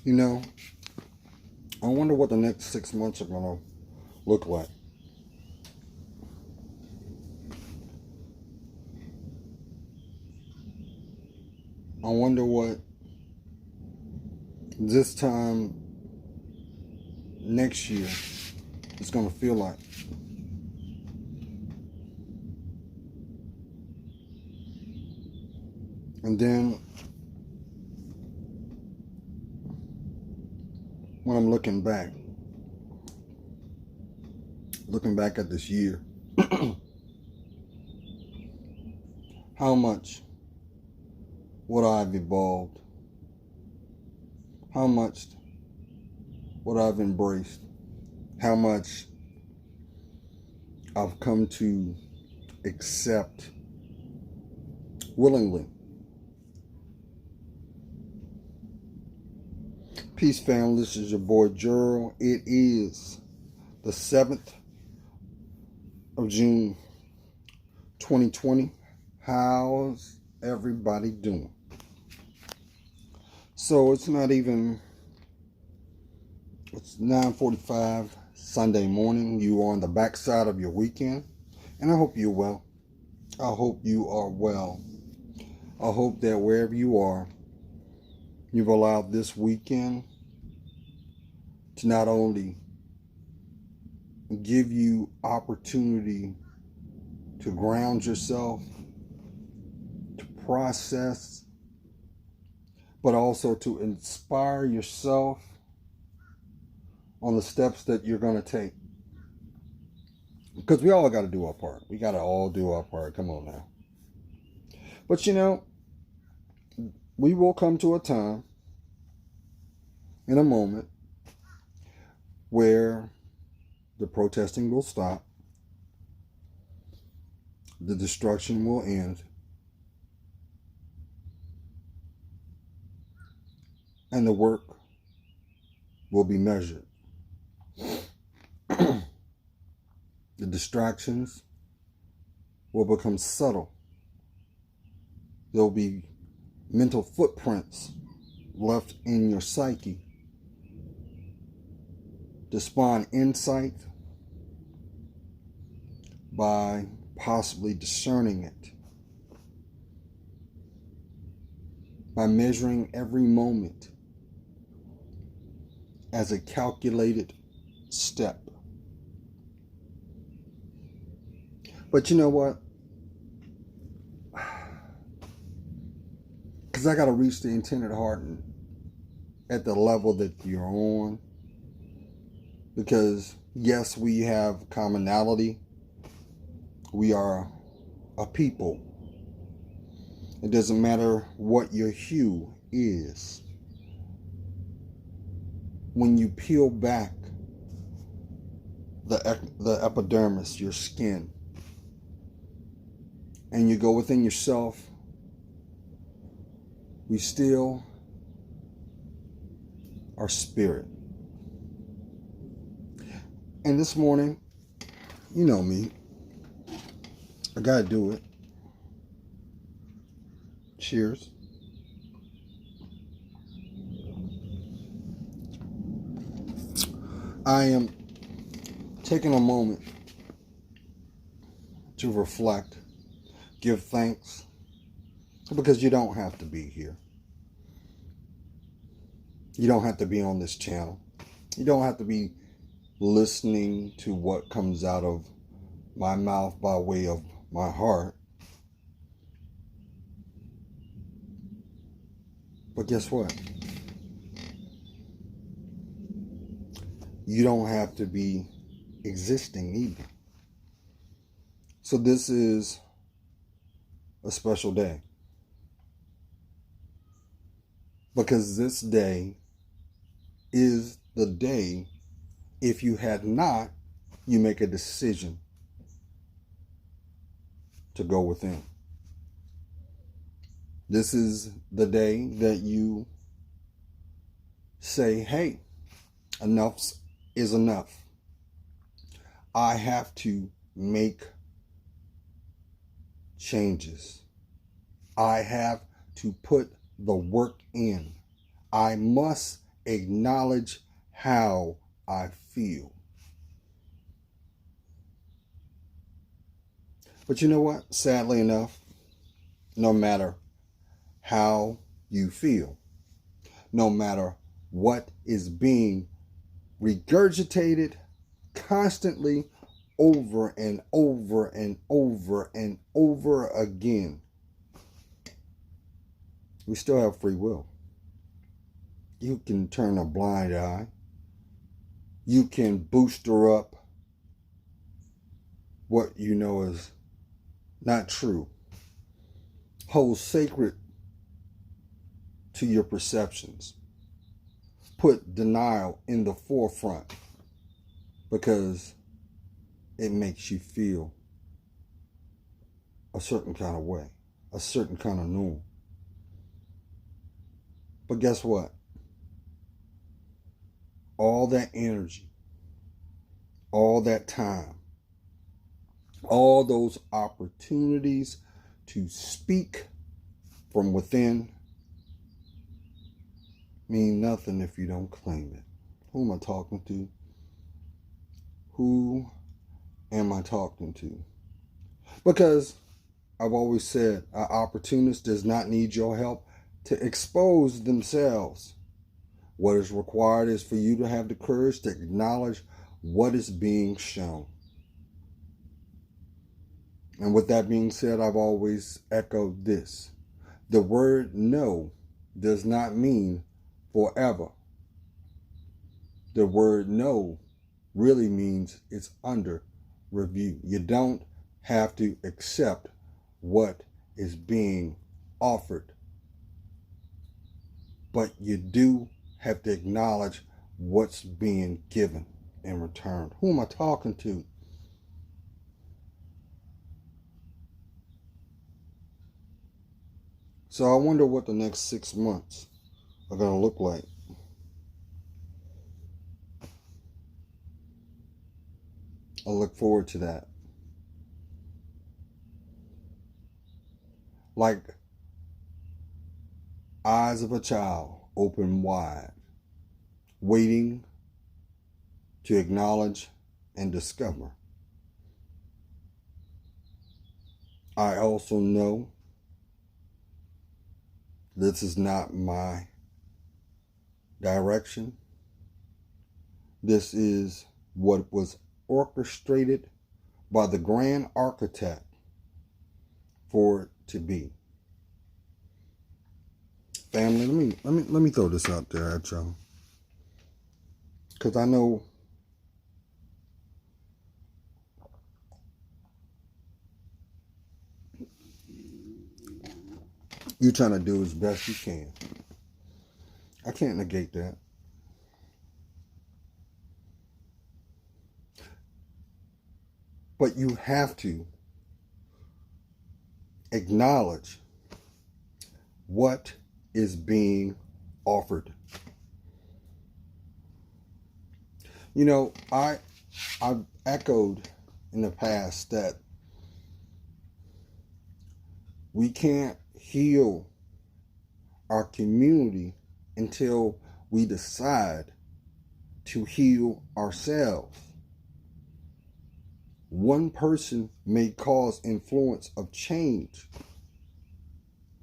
You know, I wonder what the next 6 months are going to look like. I wonder what this time next year is going to feel like. And then when I'm looking back at this year, how much would I have evolved? How much would I have embraced? How much I've come to accept willingly. Peace, family. This is your boy Gerald. It is the 7th of June, 2020. How's everybody doing? So it's 9:45 Sunday morning. You are on the backside of your weekend, and I hope you're well. I hope you are well. I hope that wherever you are, you've allowed this weekend to not only give you opportunity to ground yourself, to process, but also to inspire yourself on the steps that you're going to take. Because we all got to do our part. We got to all do our part. Come on now. But you know, we will come to a time in a moment where the protesting will stop, the destruction will end, and the work will be measured. The distractions will become subtle. There'll be mental footprints left in your psyche to spawn insight by possibly discerning it, by measuring every moment as a calculated step. But you know what? Because I got to reach the intended heart at the level that you're on. Because yes, we have commonality. We are a people. It doesn't matter what your hue is. When you peel back the epidermis, your skin, and you go within yourself, we still are spirit. And this morning, you know me, I gotta do it. Cheers. I am taking a moment to reflect, give thanks, because you don't have to be here. You don't have to be on this channel. You don't have to be listening to what comes out of my mouth by way of my heart. But guess what? You don't have to be existing either. So this is a special day. Because this day is the day, if you had not, you make a decision to go within. This is the day that you say, hey, enough is enough. I have to make changes. I have to put the work in. I must acknowledge how I feel. But you know what? Sadly enough, no matter how you feel, no matter what is being regurgitated constantly over and over and over and over again, we still have free will. You can turn a blind eye. You can booster up what you know is not true. Hold sacred to your perceptions. Put denial in the forefront because it makes you feel a certain kind of way, a certain kind of norm. But guess what? All that energy, all that time, all those opportunities to speak from within mean nothing if you don't claim it. Who am I talking to? Who am I talking to? Because I've always said an opportunist does not need your help to expose themselves. What is required is for you to have the courage to acknowledge what is being shown. And with that being said, I've always echoed this. The word no does not mean forever. The word no really means it's under review. You don't have to accept what is being offered, but you do have to acknowledge what's being given in return. Who am I talking to? So I wonder what the next 6 months are going to look like. I look forward to that. Like eyes of a child open wide, waiting to acknowledge and discover. I also know this is not my direction. This is what was orchestrated by the grand architect for it to be. Family, let me throw this out there at y'all, because I know you're trying to do as best you can. I can't negate that. But you have to acknowledge what is being offered. You know, I've echoed in the past that we can't heal our community until we decide to heal ourselves. One person may cause influence of change,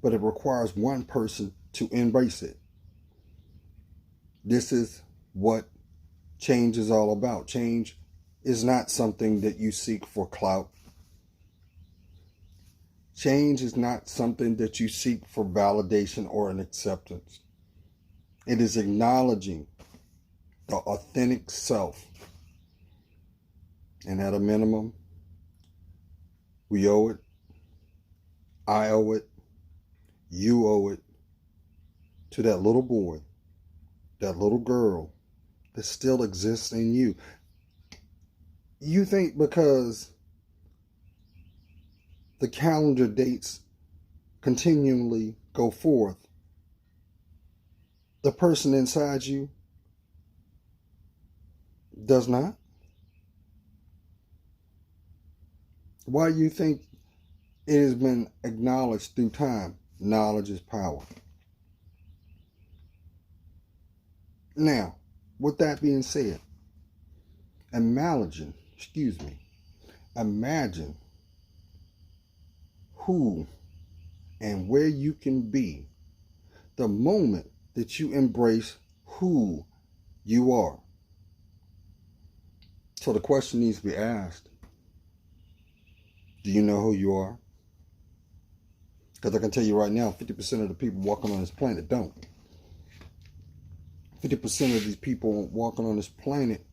but it requires one person to embrace it. This is what change is all about. Change is not something that you seek for clout. Change is not something that you seek for validation or an acceptance. It is acknowledging the authentic self. And at a minimum, we owe it. I owe it. You owe it to that little boy, that little girl that still exists in you. You think because the calendar dates continually go forth, the person inside you does not? Why do you think it has been acknowledged through time? Knowledge is power. Now, with that being said, imagine who and where you can be the moment that you embrace who you are. So the question needs to be asked, do you know who you are? Because I can tell you right now, 50% of the people walking on this planet don't. 50% of these people walking on this planet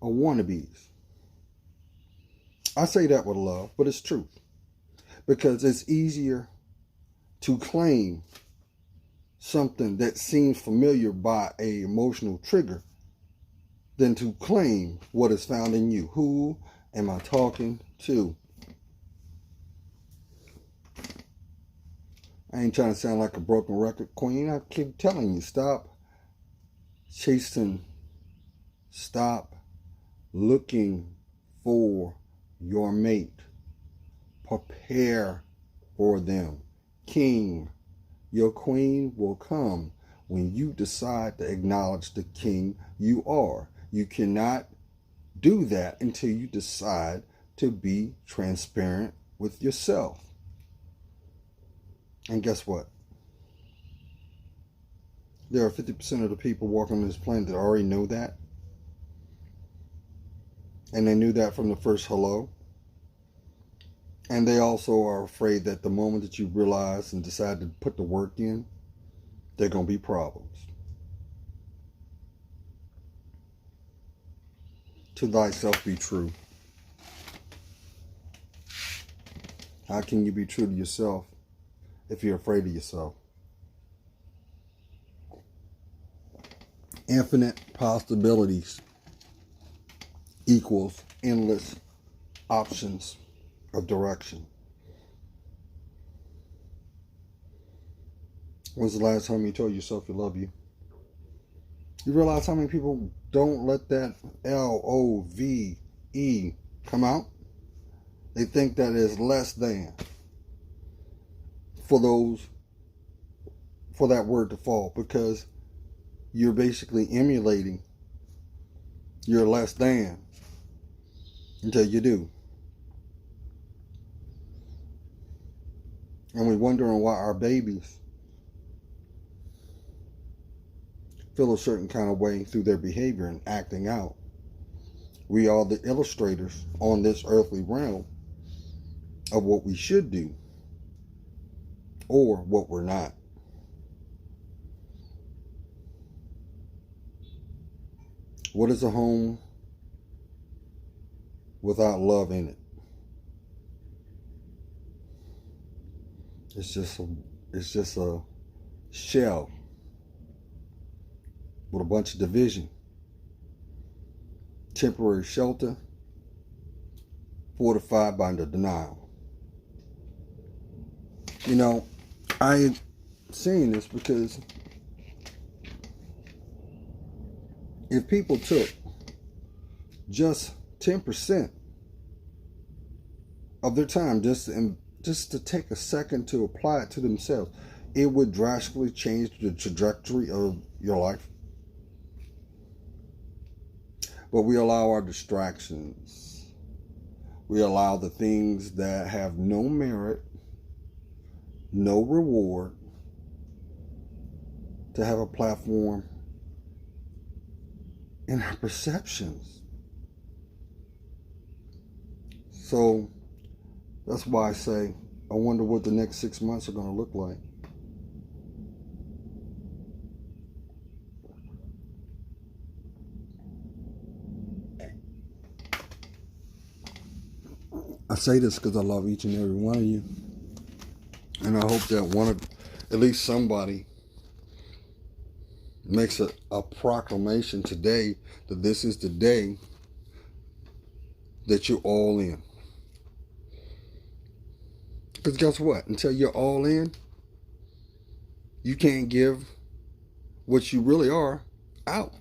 are wannabes. I say that with love, but it's truth. Because it's easier to claim something that seems familiar by an emotional trigger than to claim what is found in you. Who am I talking to? I ain't trying to sound like a broken record queen. I keep telling you, stop chasing, stop looking for your mate. Prepare for them. King, your queen will come when you decide to acknowledge the king you are. You cannot do that until you decide to be transparent with yourself. And guess what? There are 50% of the people walking on this planet that already know that. And they knew that from the first hello. And they also are afraid that the moment that you realize and decide to put the work in, there are going to be problems. To thyself be true. How can you be true to yourself if you're afraid of yourself? Infinite possibilities equals endless options of direction. When's the last time you told yourself you love you? You realize how many people don't let that L-O-V-E come out? They think that is less than for that word to fall, because you're basically emulating your less than until you do. And we're wondering why our babies feel a certain kind of way through their behavior and acting out. We are the illustrators on this earthly realm of what we should do or what we're not. What is a home without love in it? It's just a shell with a bunch of division. Temporary shelter, fortified by the denial. You know, I'm saying this because if people took just 10% of their time just to take a second to apply it to themselves, it would drastically change the trajectory of your life. But we allow our distractions. We allow the things that have no merit, no reward, to have a platform in our perceptions. So that's why I say, I wonder what the next 6 months are going to look like. I say this because I love each and every one of you. And I hope that at least somebody makes a proclamation today that this is the day that you're all in. Because guess what? Until you're all in, you can't give what you really are out.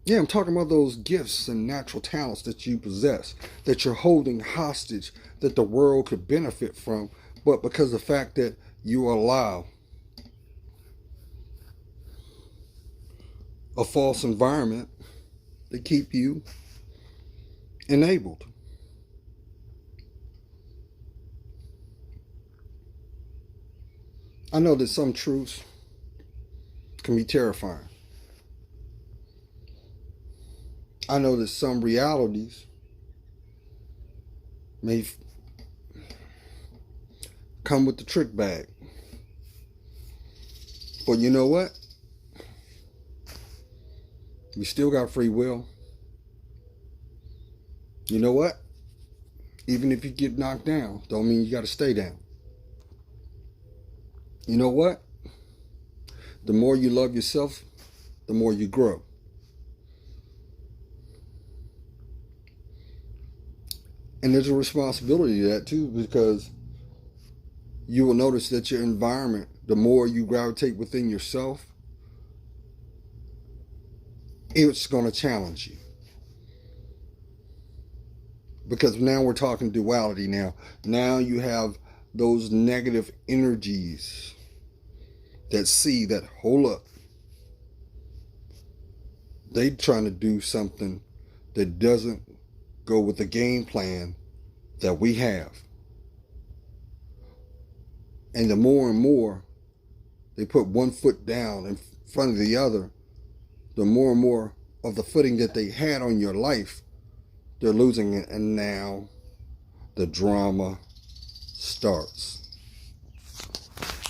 Yeah, I'm talking about those gifts and natural talents that you possess, that you're holding hostage, that the world could benefit from, but because of the fact that you allow a false environment to keep you enabled. I know that some truths can be terrifying. I know that some realities may come with the trick bag. But you know what? We still got free will. You know what? Even if you get knocked down, don't mean you got to stay down. You know what? The more you love yourself, the more you grow. And there's a responsibility to that too, because you will notice that your environment, the more you gravitate within yourself, it's going to challenge you. Because now we're talking duality now. Now you have those negative energies that see that, hold up, they trying to do something that doesn't go with the game plan that we have. And the more and more they put one foot down in front of the other, the more and more of the footing that they had on your life, they're losing it. And now the drama starts.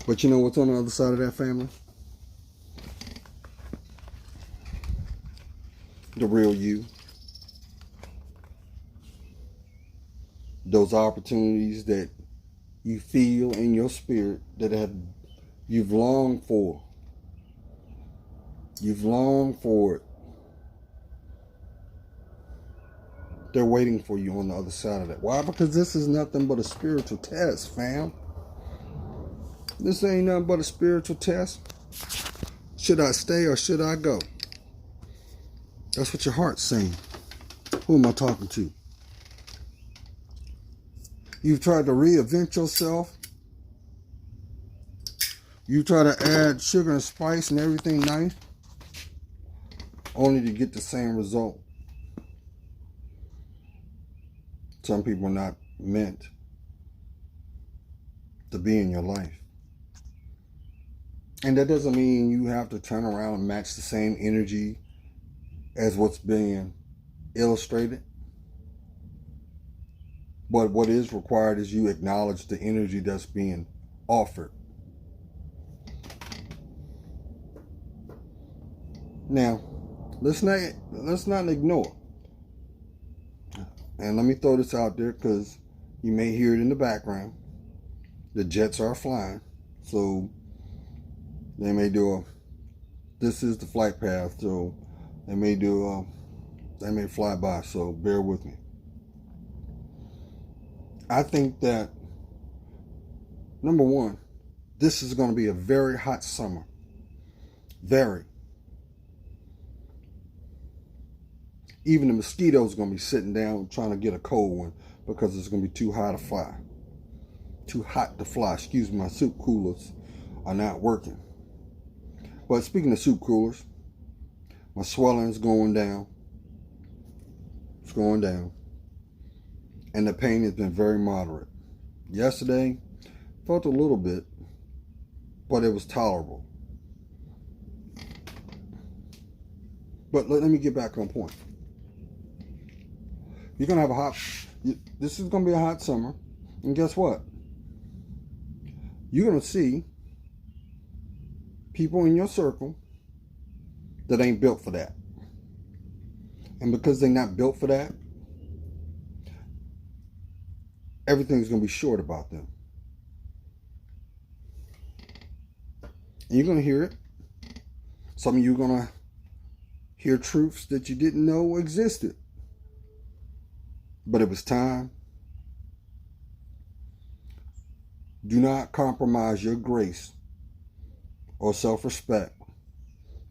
But you know what's on the other side of that, family? The real you. Those opportunities that you feel in your spirit that you've longed for. You've longed for it. They're waiting for you on the other side of that. Why? Because this is nothing but a spiritual test, fam. This ain't nothing but a spiritual test. Should I stay or should I go? That's what your heart's saying. Who am I talking to? You've tried to reinvent yourself. You try to add sugar and spice and everything nice, only to get the same result. Some people are not meant to be in your life. And that doesn't mean you have to turn around and match the same energy as what's being illustrated. But what is required is you acknowledge the energy that's being offered. Now, let's not ignore. And let me throw this out there because you may hear it in the background. The jets are flying, so they may this is the flight path, so they may fly by, so bear with me. I think that, number one, this is going to be a very hot summer. Very. Even the mosquitoes are going to be sitting down trying to get a cold one because it's going to be too hot to fly. Too hot to fly. Excuse me, my soup coolers are not working. But speaking of soup coolers, my swelling is going down. It's going down. And the pain has been very moderate. Yesterday, felt a little bit, but it was tolerable. But let me get back on point. You're going to have this is going to be a hot summer. And guess what? You're going to see people in your circle that ain't built for that. And because they're not built for that, everything's going to be short about them. And you're going to hear it. Some of you are going to hear truths that you didn't know existed. But it was time. Do not compromise your grace or self-respect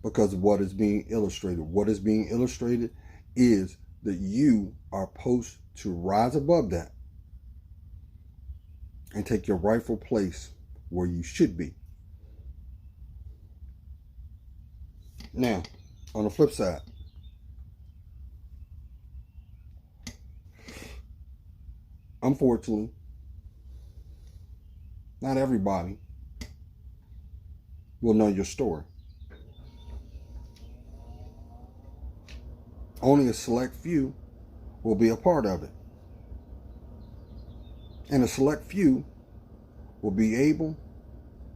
because of what is being illustrated. What is being illustrated is that you are supposed to rise above that and take your rightful place where you should be. Now, On the flip side, unfortunately, not everybody will know your story. Only a select few will be a part of it. And a select few will be able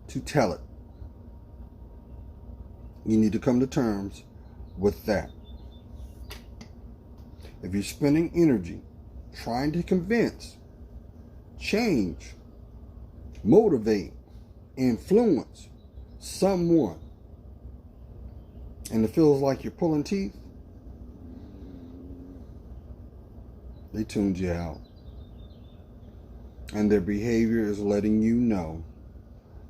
to tell it. You need to come to terms with that. If you're spending energy trying to convince, change, motivate, influence someone, and it feels like you're pulling teeth, they tuned you out. And their behavior is letting you know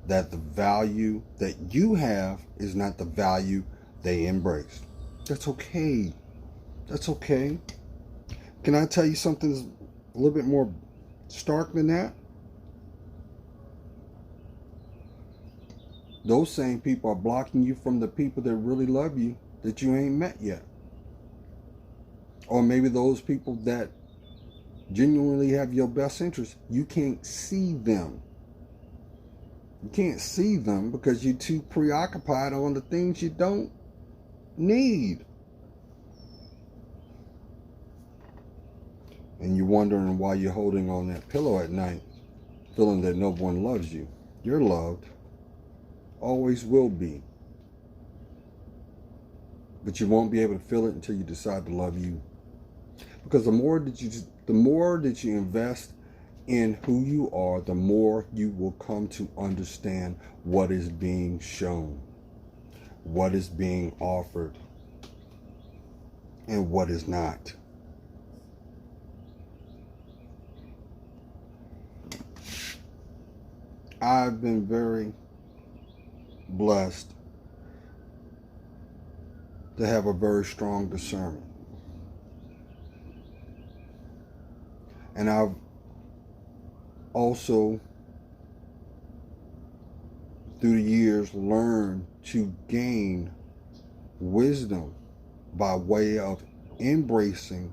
that the value that you have is not the value they embrace. That's okay. That's okay. Can I tell you something that's a little bit more stark than that? Those same people are blocking you from the people that really love you that you ain't met yet. Or maybe those people that genuinely have your best interest, you can't see them. You can't see them because you're too preoccupied on the things you don't need. And you're wondering why you're holding on that pillow at night, feeling that no one loves you. You're loved. Always will be. But you won't be able to feel it until you decide to love you. Because the more that you invest in who you are, the more you will come to understand what is being shown, what is being offered, and what is not. I've been very blessed to have a very strong discernment. And I've also, through the years, learned to gain wisdom by way of embracing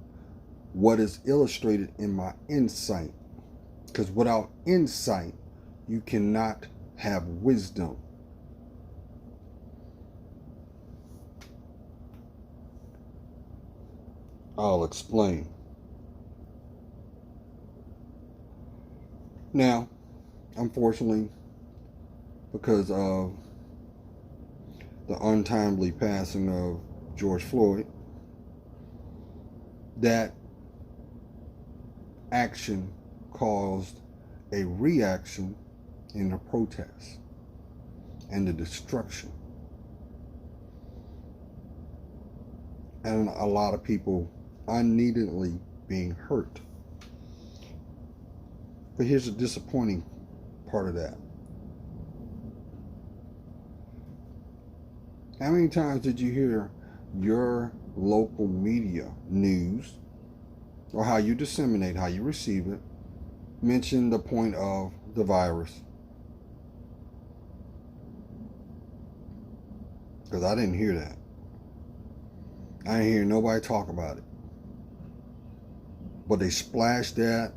what is illustrated in my insight. Because without insight, you cannot have wisdom. I'll explain. Now, unfortunately, because of the untimely passing of George Floyd, that action caused a reaction in the protest and the destruction. And a lot of people unneededly being hurt. But here's the disappointing part of that. How many times did you hear your local media news, or how you disseminate, how you receive it, mention the point of the virus? Because I didn't hear that. I didn't hear nobody talk about it. But they splashed that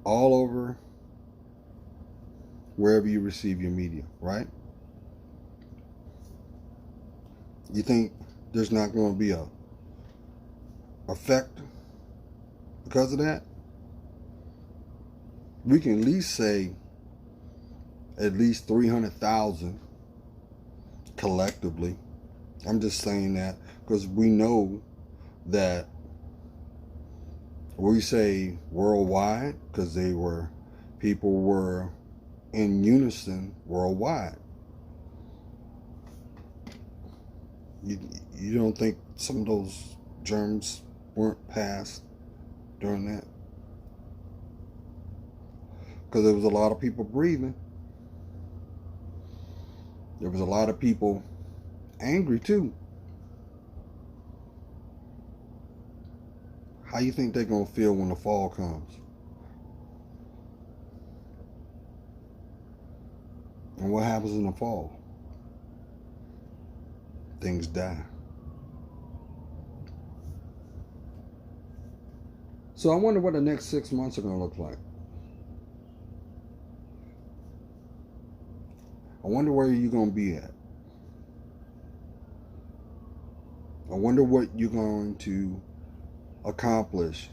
all over wherever you receive your media, right? You think there's not going to be a effect because of that? We can at least say at least 300,000 collectively. I'm just saying that because we know that we say worldwide because people were in unison worldwide. You don't think some of those germs weren't passed during that? Because there was a lot of people breathing. There was a lot of people angry too. How you think they're going to feel when the fall comes? And what happens in the fall? things die. So I wonder what the next 6 months are going to look like. I wonder where you're going to be at. I wonder what you're going to accomplish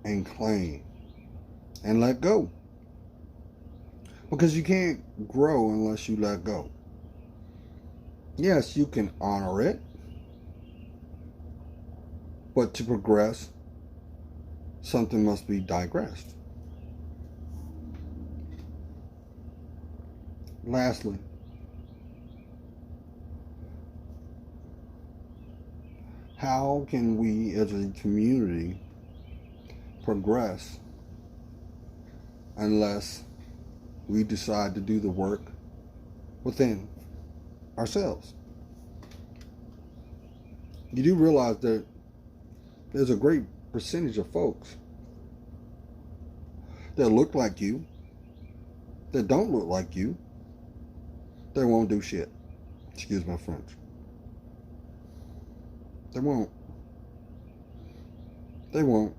and claim and let go. Because you can't grow unless you let go. Yes, you can honor it, but to progress, something must be digressed. Lastly, how can we as a community progress unless we decide to do the work within ourselves? You do realize that there's a great percentage of folks that look like you, that don't look like you, they won't do shit. Excuse my French. They won't. They won't.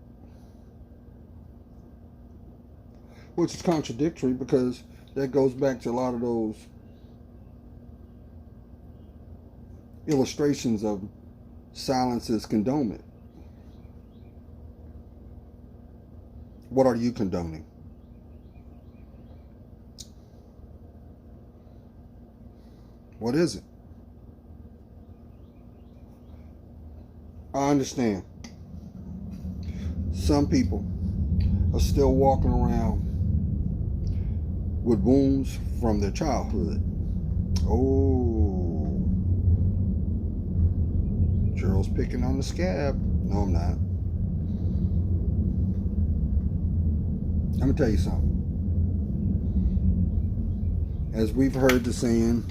Which is contradictory, because that goes back to a lot of those illustrations of silence is condonement. What are you condoning? What is it? I understand. Some people are still walking around with wounds from their childhood. Oh, Gerald's picking on the scab. No, I'm not. Let me tell you something. As we've heard the saying,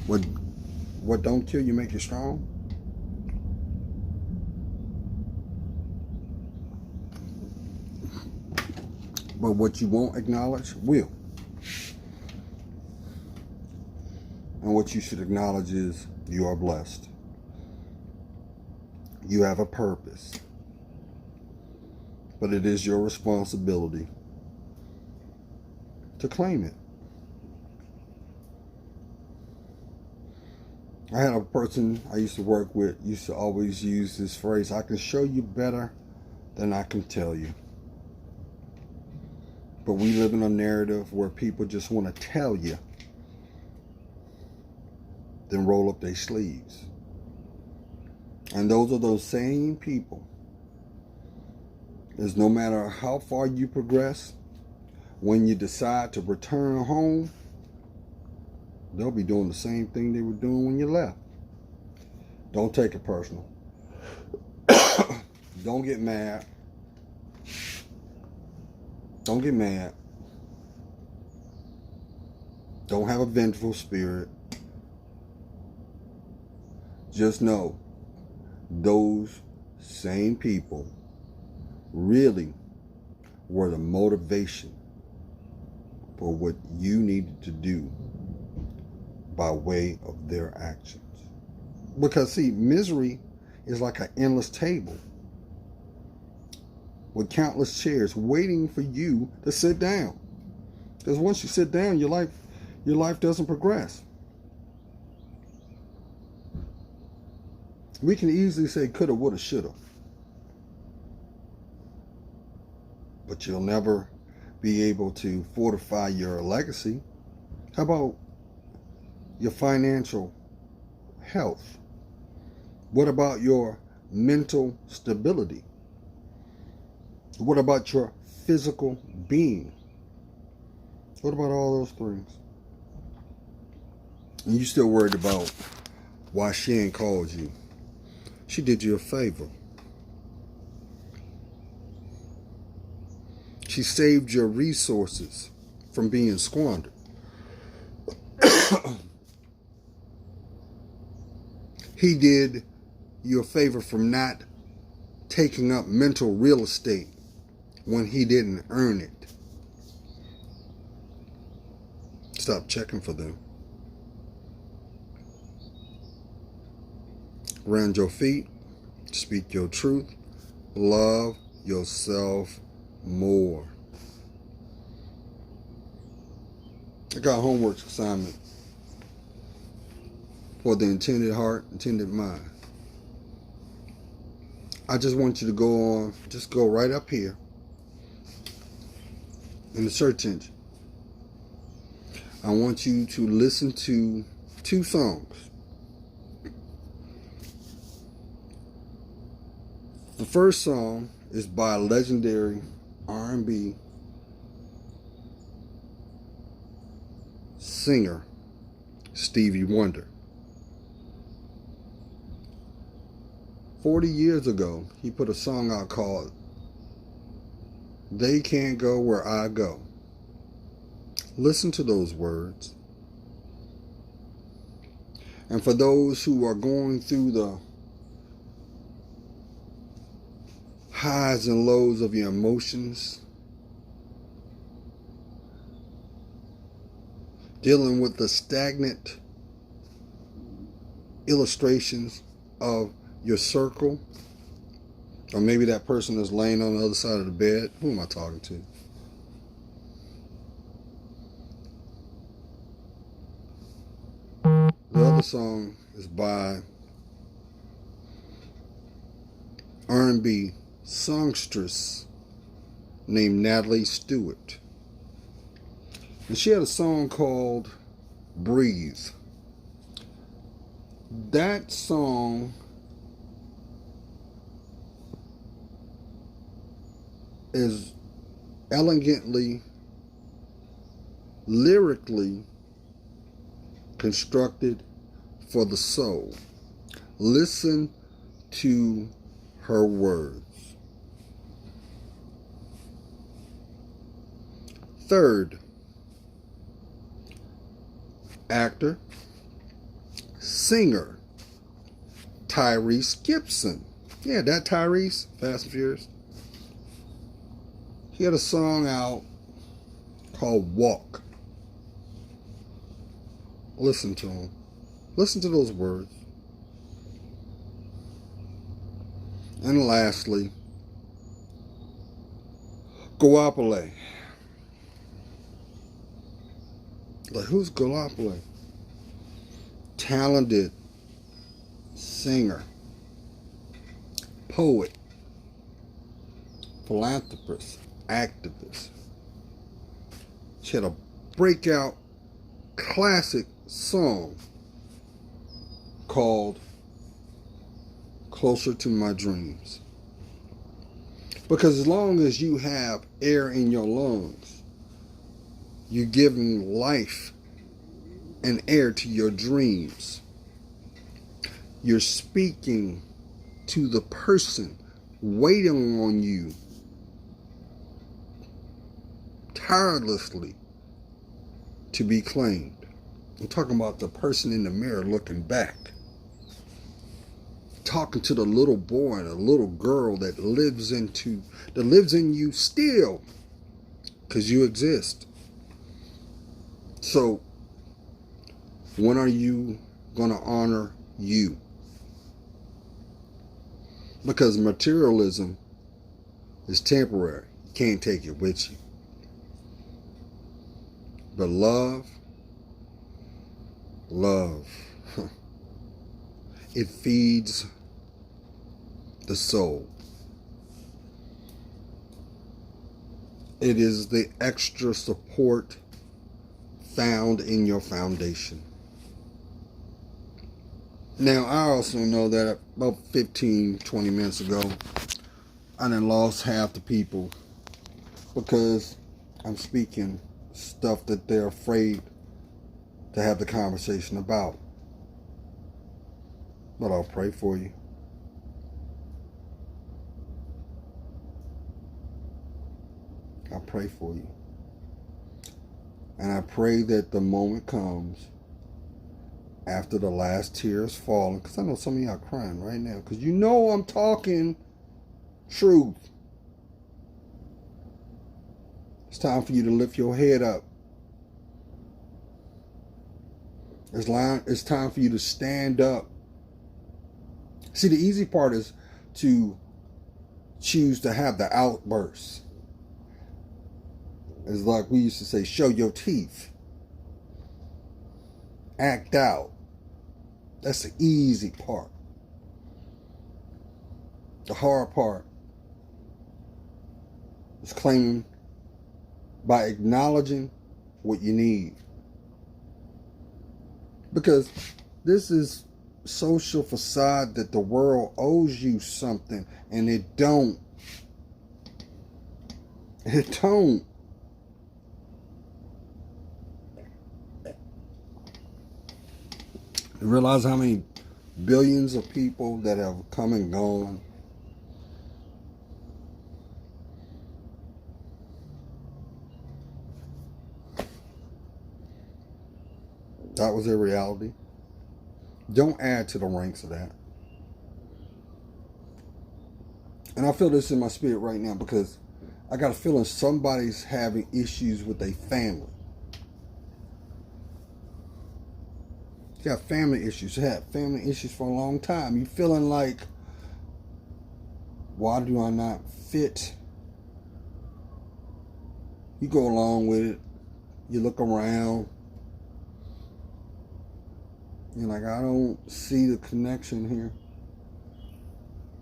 what don't kill you make you strong. But what you won't acknowledge will. And what you should acknowledge is you are blessed. You have a purpose. But it is your responsibility to claim it. I had a person I used to work with used to always use this phrase, I can show you better than I can tell you. But we live in a narrative where people just want to tell you, then roll up their sleeves. And those are those same people, is no matter how far you progress, when you decide to return home, they'll be doing the same thing they were doing when you left. Don't take it personal. Don't get mad. Don't get mad. Don't have a vengeful spirit. Just know those same people really were the motivation for what you needed to do by way of their actions. Because see, misery is like an endless table with countless chairs waiting for you to sit down. Because once you sit down, your life doesn't progress. We can easily say coulda, woulda, shoulda. But you'll never be able to fortify your legacy. How about your financial health? What about your mental stability? What about your physical being? What about all those things? And you still worried about why she ain't called you. She did you a favor. She saved your resources from being squandered. He did you a favor from not taking up mental real estate when he didn't earn it. Stop checking for them. Run your feet. Speak your truth. Love yourself more. I got a homework assignment for the intended heart, intended mind. I just want you to go on, just go right up here in the search engine. I want you to listen to 2 songs. The first song is by legendary R&B singer Stevie Wonder. 40 years ago, he put a song out called "They Can't Go Where I Go." Listen to those words. And for those who are going through the highs and lows of your emotions, dealing with the stagnant illustrations of your circle, or maybe that person is laying on the other side of the bed. Who am I talking to? The other song is by R&B songstress named Natalie Stewart. And she had a song called "Breathe." That song is elegantly, lyrically constructed for the soul. Listen to her words. Third, actor, singer, Tyrese Gibson. Yeah, that Tyrese, Fast and Furious. He had a song out called "Walk." Listen to him. Listen to those words. And lastly, Goapele. Like, who's Goapele? Talented singer, poet, philanthropist, activist. She had a breakout classic song called "Closer to My Dreams." Because as long as you have air in your lungs, you're giving life and air to your dreams. You're speaking to the person waiting on you tirelessly to be claimed. I'm talking about the person in the mirror looking back. Talking to the little boy and the little girl that lives in you still, because you exist. So when are you going to honor you? Because materialism is temporary. You can't take it with you. But love, it feeds the soul. It is the extra support found in your foundation. Now, I also know that about 15, 20 minutes ago, I done lost half the people because I'm speaking stuff that they're afraid to have the conversation about. But I'll pray for you. I pray for you. And I pray that the moment comes after the last tear is falling, because I know some of y'all crying right now, because you know I'm talking truth. It's time for you to lift your head up. It's time for you to stand up See, the easy part is to choose to have the outbursts. It's like we used to say, show your teeth. Act out. That's the easy part. The hard part is claiming by acknowledging what you need. Because this is social facade that the world owes you something, and it don't. It don't. You realize how many billions of people that have come and gone? That was their reality. Don't add to the ranks of that. And I feel this in my spirit right now because I got a feeling somebody's having issues with their family. You got family issues. You had family issues for a long time. You feeling like, why do I not fit? You go along with it. You look around. You're like, I don't see the connection here.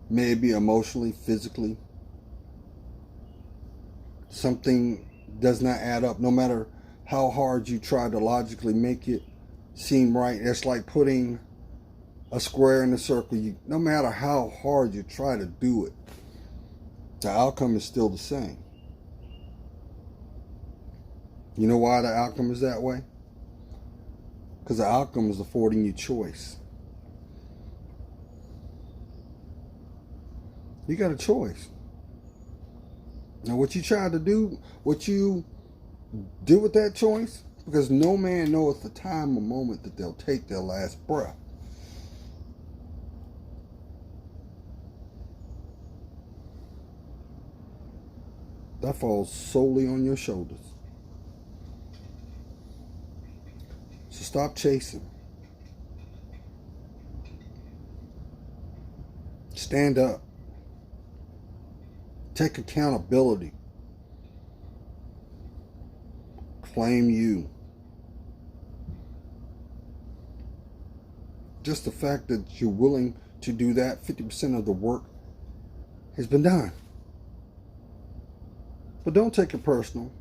Maybe emotionally, physically. Something does not add up. No matter how hard you try to logically make it seem right. It's like putting a square in a circle. No matter how hard you try to do it, the outcome is still the same. You know why the outcome is that way? Because the outcome is affording you choice. You got a choice. Now what you try to do, what you do with that choice, because no man knoweth the time or moment that they'll take their last breath. That falls solely on your shoulders. So stop chasing. Stand up. Take accountability. Claim you. Just the fact that you're willing to do that, 50% of the work has been done. But don't take it personal.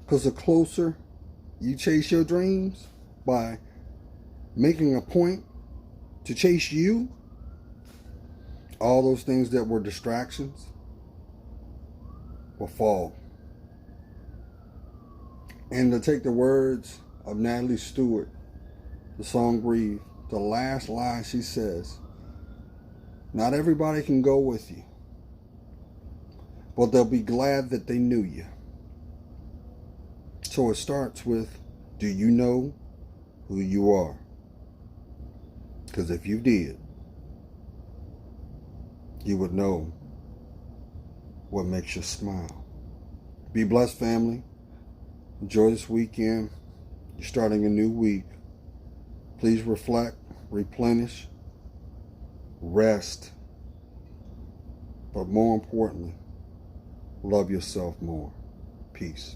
Because the closer you chase your dreams by making a point to chase you, all those things that were distractions will fall. And to take the words of Natalie Stewart, the song Breathe, the last line she says, not everybody can go with you, but they'll be glad that they knew you. So it starts with, do you know who you are? Because if you did, you would know what makes you smile. Be blessed, family. Enjoy this weekend. You're starting a new week. Please reflect, replenish, rest, but more importantly, love yourself more. Peace.